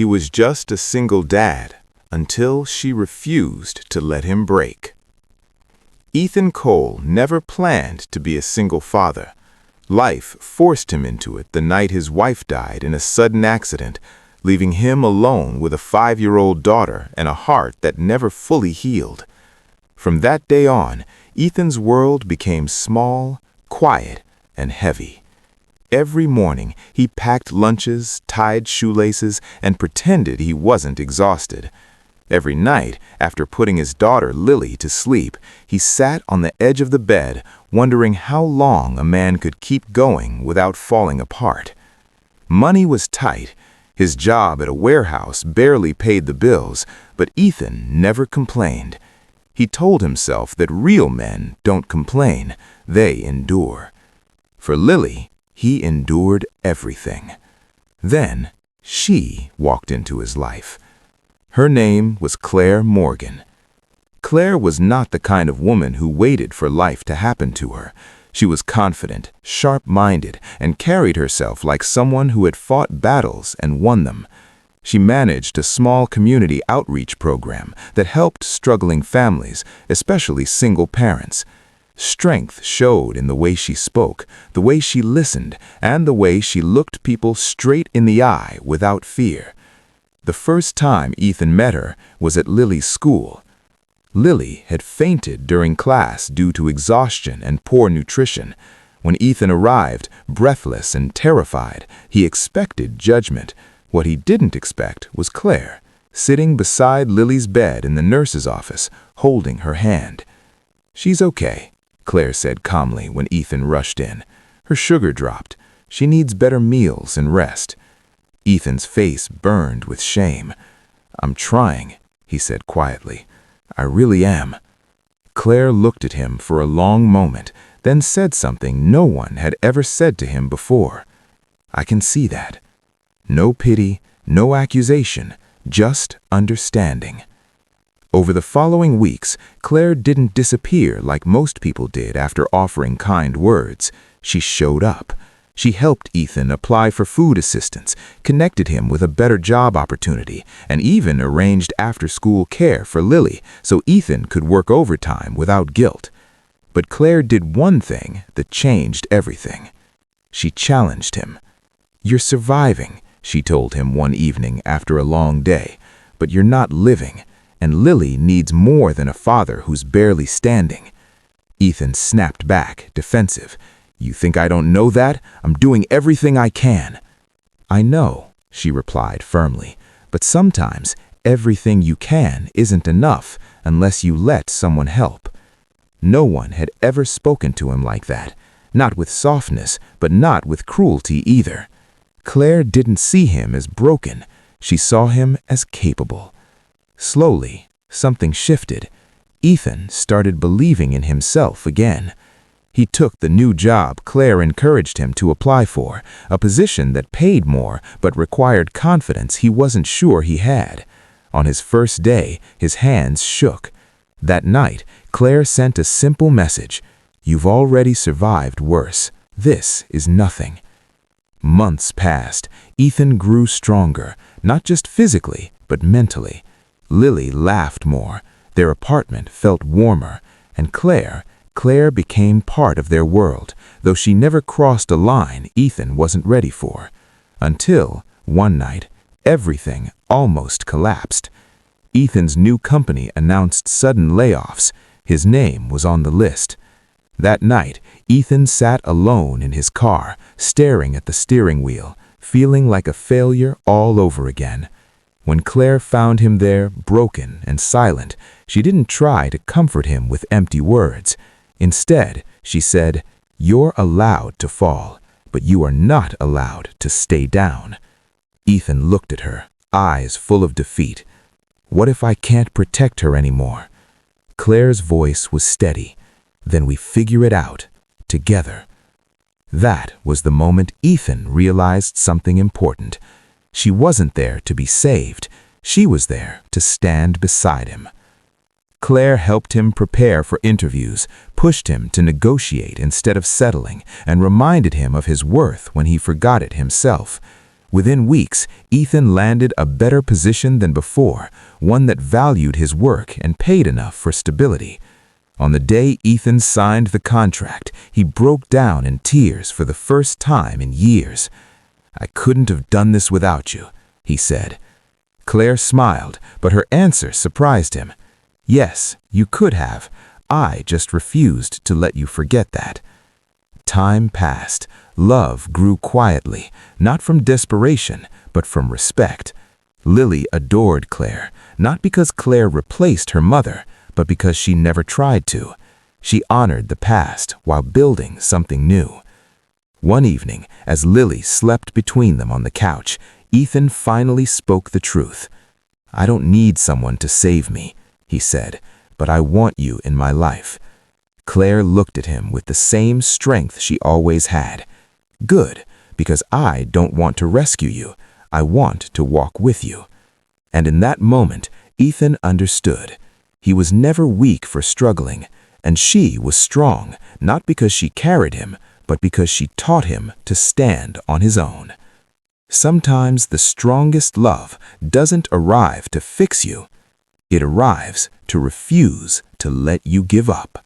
He was just a single dad until she refused to let him break. Ethan Cole never planned to be a single father. Life forced him into it the night his wife died in a sudden accident, leaving him alone with a 5-year-old daughter and a heart that never fully healed. From that day on, Ethan's world became small, quiet, and heavy. Every morning, he packed lunches, tied shoelaces, and pretended he wasn't exhausted. Every night, after putting his daughter Lily to sleep, he sat on the edge of the bed, wondering how long a man could keep going without falling apart. Money was tight. His job at a warehouse barely paid the bills, but Ethan never complained. He told himself that real men don't complain, they endure. For Lily, he endured everything. Then, she walked into his life. Her name was Claire Morgan. Claire was not the kind of woman who waited for life to happen to her. She was confident, sharp-minded, and carried herself like someone who had fought battles and won them. She managed a small community outreach program that helped struggling families, especially single parents. Strength showed in the way she spoke, the way she listened, and the way she looked people straight in the eye without fear. The first time Ethan met her was at Lily's school. Lily had fainted during class due to exhaustion and poor nutrition. When Ethan arrived, breathless and terrified, he expected judgment. What he didn't expect was Claire, sitting beside Lily's bed in the nurse's office, holding her hand. "She's okay," Claire said calmly when Ethan rushed in. "Her sugar dropped. She needs better meals and rest." Ethan's face burned with shame. "I'm trying," he said quietly. "I really am." Claire looked at him for a long moment, then said something no one had ever said to him before. "I can see that." No pity, no accusation, just understanding. Over the following weeks, Claire didn't disappear like most people did after offering kind words. She showed up. She helped Ethan apply for food assistance, connected him with a better job opportunity, and even arranged after-school care for Lily so Ethan could work overtime without guilt. But Claire did one thing that changed everything. She challenged him. "You're surviving," she told him one evening after a long day, "but you're not living, and Lily needs more than a father who's barely standing." Ethan snapped back, defensive. "You think I don't know that? I'm doing everything I can." "I know," she replied firmly, "but sometimes everything you can isn't enough unless you let someone help." No one had ever spoken to him like that, not with softness, but not with cruelty either. Claire didn't see him as broken. She saw him as capable. Slowly, something shifted. Ethan started believing in himself again. He took the new job Claire encouraged him to apply for, a position that paid more but required confidence he wasn't sure he had. On his first day, his hands shook. That night, Claire sent a simple message. "You've already survived worse. This is nothing." Months passed. Ethan grew stronger, not just physically, but mentally. Lily laughed more. Their apartment felt warmer. And Claire became part of their world, though she never crossed a line Ethan wasn't ready for. Until, one night, everything almost collapsed. Ethan's new company announced sudden layoffs. His name was on the list. That night, Ethan sat alone in his car, staring at the steering wheel, feeling like a failure all over again. When Claire found him there, broken and silent, she didn't try to comfort him with empty words. Instead, she said, "You're allowed to fall, but you are not allowed to stay down." Ethan looked at her, eyes full of defeat. "What if I can't protect her anymore?" Claire's voice was steady. "Then we figure it out, together." That was the moment Ethan realized something important. She wasn't there to be saved. She was there to stand beside him. Claire helped him prepare for interviews, pushed him to negotiate instead of settling, and reminded him of his worth when he forgot it himself. Within weeks, Ethan landed a better position than before, one that valued his work and paid enough for stability. On the day Ethan signed the contract, he broke down in tears for the first time in years. "I couldn't have done this without you," he said. Claire smiled, but her answer surprised him. "Yes, you could have. I just refused to let you forget that." Time passed. Love grew quietly, not from desperation, but from respect. Lily adored Claire, not because Claire replaced her mother, but because she never tried to. She honored the past while building something new. One evening, as Lily slept between them on the couch, Ethan finally spoke the truth. "I don't need someone to save me," he said, "but I want you in my life." Claire looked at him with the same strength she always had. "Good, because I don't want to rescue you. I want to walk with you." And in that moment, Ethan understood. He was never weak for struggling, and she was strong, not because she carried him, but because she taught him to stand on his own. Sometimes the strongest love doesn't arrive to fix you. It arrives to refuse to let you give up.